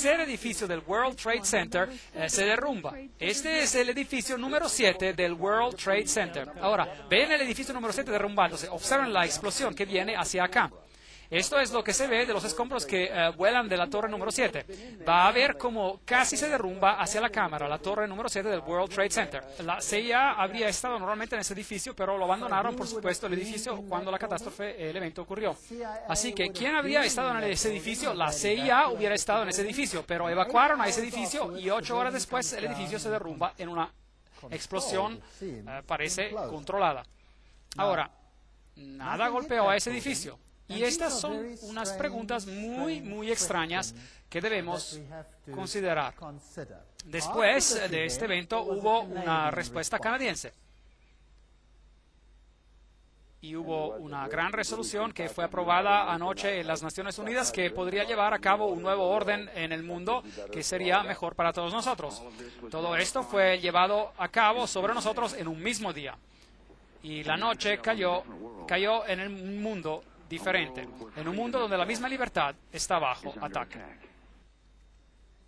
tercer edificio del World Trade Center se derrumba. Este es el edificio número 7 del World Trade Center. Ahora, ven el edificio número 7 derrumbándose. Observen la explosión que viene hacia acá. Esto es lo que se ve de los escombros que vuelan de la torre número 7. Va a ver cómo casi se derrumba hacia la cámara, la torre número 7 del World Trade Center. La CIA habría estado normalmente en ese edificio, pero lo abandonaron, por supuesto, el edificio cuando la catástrofe, el evento ocurrió. Así que, ¿quién habría estado en ese edificio? La CIA hubiera estado en ese edificio, pero evacuaron a ese edificio y 8 horas después el edificio se derrumba en una explosión, parece, controlada. Ahora, nada golpeó a ese edificio. Y estas son unas preguntas muy extrañas que debemos considerar. Después de este evento hubo una respuesta canadiense. Y hubo una gran resolución que fue aprobada anoche en las Naciones Unidas que podría llevar a cabo un nuevo orden en el mundo que sería mejor para todos nosotros. Todo esto fue llevado a cabo sobre nosotros en un mismo día. Y la noche cayó en el mundo diferente, en un mundo donde la misma libertad está bajo ataque.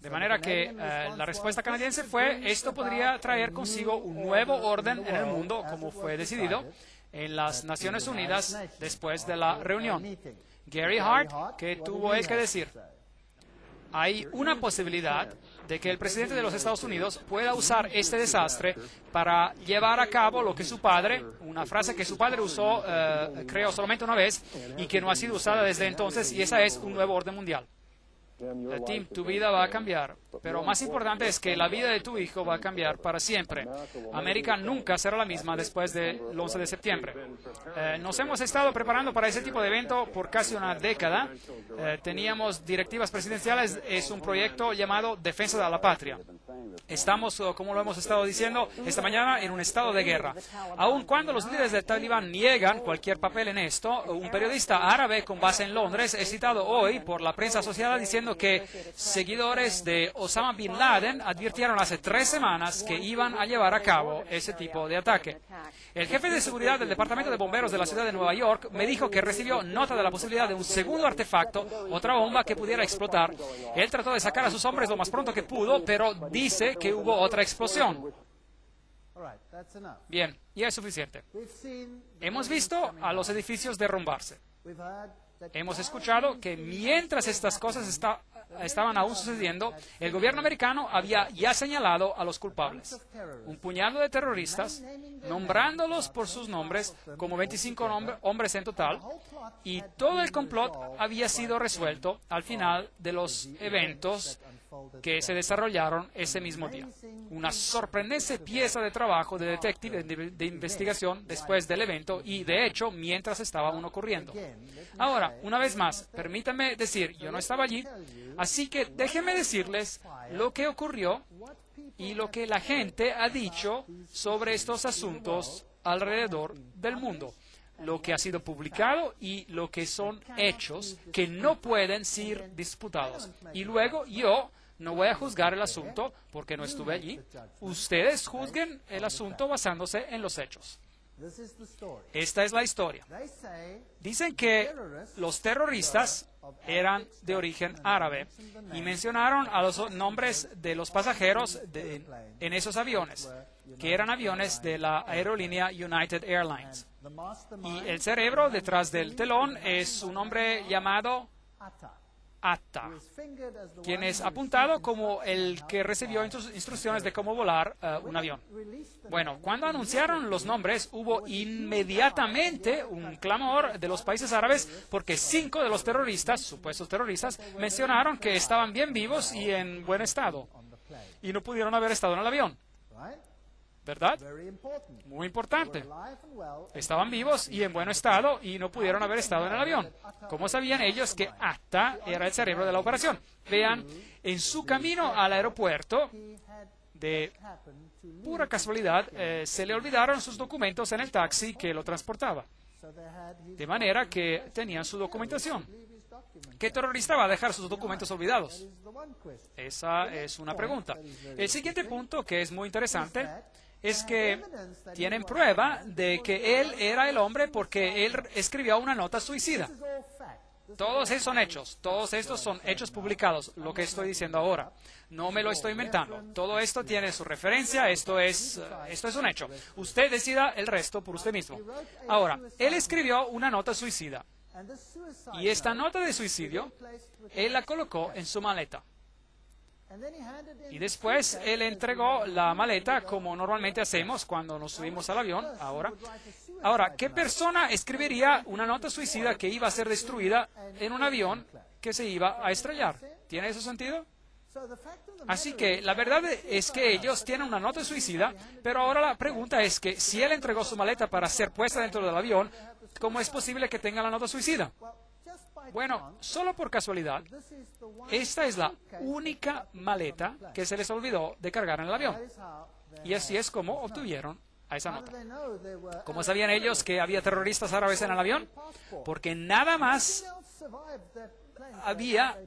De manera que la respuesta canadiense fue, esto podría traer consigo un nuevo orden en el mundo, como fue decidido en las Naciones Unidas después de la reunión. Gary Hart, ¿qué tuvo él que decir? Hay una posibilidad de que el presidente de los Estados Unidos pueda usar este desastre para llevar a cabo lo que su padre, una frase que su padre usó, creo, solamente una vez y que no ha sido usada desde entonces, y esa es un nuevo orden mundial. Tim, tu vida va a cambiar, pero más importante es que la vida de tu hijo va a cambiar para siempre. América nunca será la misma después del 11 de septiembre. Nos hemos estado preparando para ese tipo de evento por casi una década. Teníamos directivas presidenciales, es un proyecto llamado Defensa de la Patria. Estamos, como lo hemos estado diciendo esta mañana, en un estado de guerra. Aun cuando los líderes del Talibán niegan cualquier papel en esto, un periodista árabe con base en Londres es citado hoy por la prensa asociada diciendo que seguidores de Osama Bin Laden advirtieron hace 3 semanas que iban a llevar a cabo ese tipo de ataque. El jefe de seguridad del Departamento de Bomberos de la ciudad de Nueva York me dijo que recibió nota de la posibilidad de un segundo artefacto, otra bomba que pudiera explotar. Él trató de sacar a sus hombres lo más pronto que pudo, pero dice que hubo otra explosión. Bien, ya es suficiente. Hemos visto a los edificios derrumbarse. Hemos escuchado que mientras estas cosas estaban aún sucediendo, el gobierno americano había ya señalado a los culpables. Un puñado de terroristas, nombrándolos por sus nombres, como 25 hombres en total, y todo el complot había sido resuelto al final de los eventos que se desarrollaron ese mismo día. Una sorprendente pieza de trabajo de detective de investigación después del evento y, de hecho, mientras estaba aún ocurriendo. Ahora, una vez más, permítanme decir, yo no estaba allí, así que déjenme decirles lo que ocurrió y lo que la gente ha dicho sobre estos asuntos alrededor del mundo. Lo que ha sido publicado y lo que son hechos que no pueden ser disputados. Y luego yo no voy a juzgar el asunto porque no estuve allí. Ustedes juzguen el asunto basándose en los hechos. Esta es la historia. Dicen que los terroristas eran de origen árabe y mencionaron a los nombres de los pasajeros en esos aviones, que eran aviones de la aerolínea United Airlines. Y el cerebro detrás del telón es un hombre llamado Atta, quien es apuntado como el que recibió instrucciones de cómo volar un avión. Bueno, cuando anunciaron los nombres, hubo inmediatamente un clamor de los países árabes porque 5 de los terroristas, supuestos terroristas, mencionaron que estaban bien vivos y en buen estado y no pudieron haber estado en el avión. ¿Verdad? Muy importante. Estaban vivos y en buen estado y no pudieron haber estado en el avión. ¿Cómo sabían ellos que Atta era el cerebro de la operación? Vean, en su camino al aeropuerto, de pura casualidad, se le olvidaron sus documentos en el taxi que lo transportaba. De manera que tenían su documentación. ¿Qué terrorista va a dejar sus documentos olvidados? Esa es una pregunta. El siguiente punto, que es muy interesante, es que tienen prueba de que él era el hombre porque él escribió una nota suicida. Todos esos son hechos, todos estos son hechos publicados, lo que estoy diciendo ahora. No me lo estoy inventando. Todo esto tiene su referencia, esto es un hecho. Usted decida el resto por usted mismo. Ahora, él escribió una nota suicida. Y esta nota de suicidio, él la colocó en su maleta. Y después él entregó la maleta como normalmente hacemos cuando nos subimos al avión. Ahora, ¿qué persona escribiría una nota suicida que iba a ser destruida en un avión que se iba a estrellar? ¿Tiene eso sentido? Así que la verdad es que ellos tienen una nota suicida, pero ahora la pregunta es que si él entregó su maleta para ser puesta dentro del avión, ¿cómo es posible que tenga la nota suicida? Bueno, solo por casualidad, esta es la única maleta que se les olvidó de cargar en el avión. Y así es como obtuvieron a esa nota. ¿Cómo sabían ellos que había terroristas árabes en el avión? Porque nada más había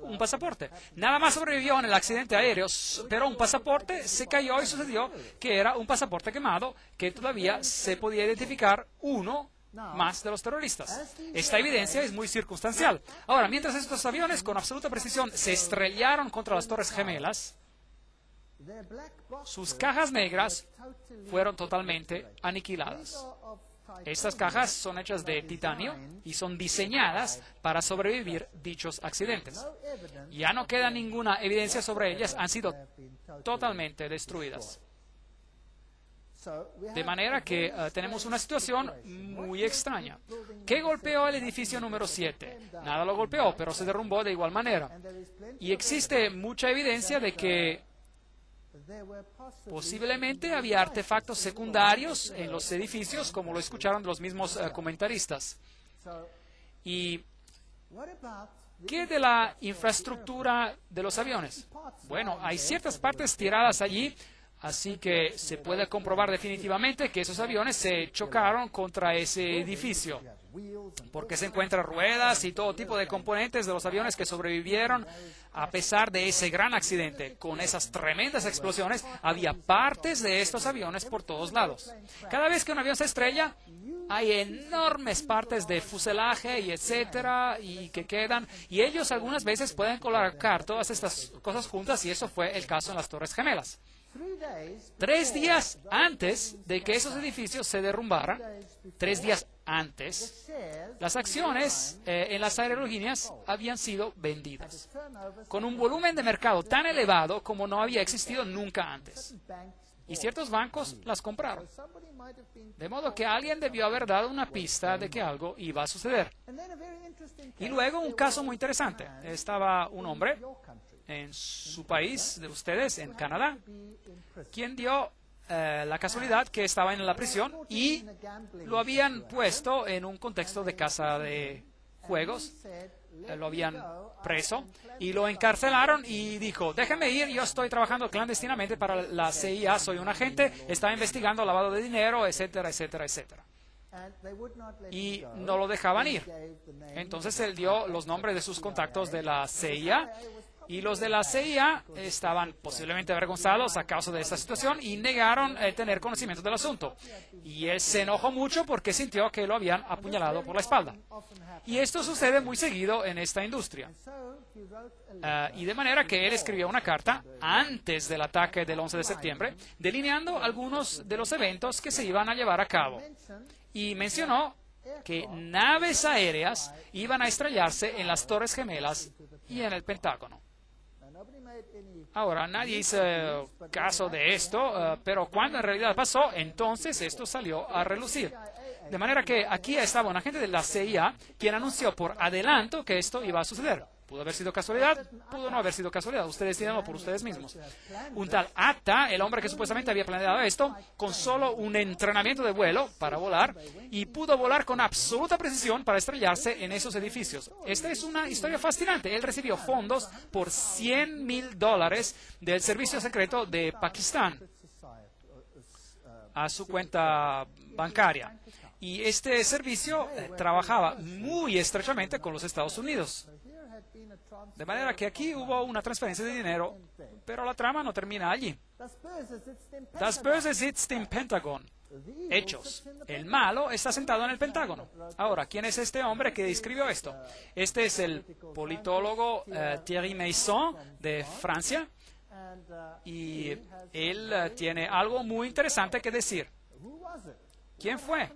un pasaporte. Nada más sobrevivió en el accidente aéreo, pero un pasaporte se cayó y sucedió que era un pasaporte quemado que todavía se podía identificar uno más de los terroristas. Esta evidencia es muy circunstancial. Ahora, mientras estos aviones con absoluta precisión se estrellaron contra las Torres Gemelas, sus cajas negras fueron totalmente aniquiladas. Estas cajas son hechas de titanio y son diseñadas para sobrevivir dichos accidentes. Ya no queda ninguna evidencia sobre ellas, han sido totalmente destruidas. De manera que tenemos una situación muy extraña. ¿Qué golpeó el edificio número 7? Nada lo golpeó, pero se derrumbó de igual manera. Y existe mucha evidencia de que posiblemente había artefactos secundarios en los edificios, como lo escucharon los mismos comentaristas. ¿Y qué de la infraestructura de los aviones? Bueno, hay ciertas partes tiradas allí. Así que se puede comprobar definitivamente que esos aviones se chocaron contra ese edificio, porque se encuentran ruedas y todo tipo de componentes de los aviones que sobrevivieron a pesar de ese gran accidente. Con esas tremendas explosiones, había partes de estos aviones por todos lados. Cada vez que un avión se estrella, hay enormes partes de fuselaje y etcétera, y que quedan, y ellos algunas veces pueden colocar todas estas cosas juntas, y eso fue el caso en las Torres Gemelas. 3 días antes de que esos edificios se derrumbaran, 3 días antes, las acciones en las aerolíneas habían sido vendidas, con un volumen de mercado tan elevado como no había existido nunca antes. Y ciertos bancos las compraron. De modo que alguien debió haber dado una pista de que algo iba a suceder. Y luego un caso muy interesante. Estaba un hombre en su país, de ustedes, en Canadá, quien dio la casualidad que estaba en la prisión y lo habían puesto en un contexto de casa de juegos, lo habían preso y lo encarcelaron y dijo, déjeme ir, yo estoy trabajando clandestinamente para la CIA, soy un agente, estaba investigando lavado de dinero, etcétera, etcétera, etcétera. Y no lo dejaban ir. Entonces él dio los nombres de sus contactos de la CIA. Y los de la CIA estaban posiblemente avergonzados a causa de esta situación y negaron tener conocimiento del asunto. Y él se enojó mucho porque sintió que lo habían apuñalado por la espalda. Y esto sucede muy seguido en esta industria. Y de manera que él escribió una carta antes del ataque del 11 de septiembre, delineando algunos de los eventos que se iban a llevar a cabo. Y mencionó que naves aéreas iban a estrellarse en las Torres Gemelas y en el Pentágono. Ahora, nadie hizo caso de esto, pero cuando en realidad pasó, entonces esto salió a relucir. De manera que aquí estaba un agente de la CIA quien anunció por adelanto que esto iba a suceder. ¿Pudo haber sido casualidad? Pudo no haber sido casualidad. Ustedes díganlo por ustedes mismos. Un tal Atta, el hombre que supuestamente había planeado esto, con solo un entrenamiento de vuelo para volar, y pudo volar con absoluta precisión para estrellarse en esos edificios. Esta es una historia fascinante. Él recibió fondos por $100,000 del servicio secreto de Pakistán a su cuenta bancaria. Y este servicio trabajaba muy estrechamente con los Estados Unidos. De manera que aquí hubo una transferencia de dinero, pero la trama no termina allí. Das Böse sitzt im Pentagon. Hechos. El malo está sentado en el Pentágono. Ahora, ¿quién es este hombre que escribió esto? Este es el politólogo Thierry Meyssan de Francia, y él tiene algo muy interesante que decir. ¿Quién fue?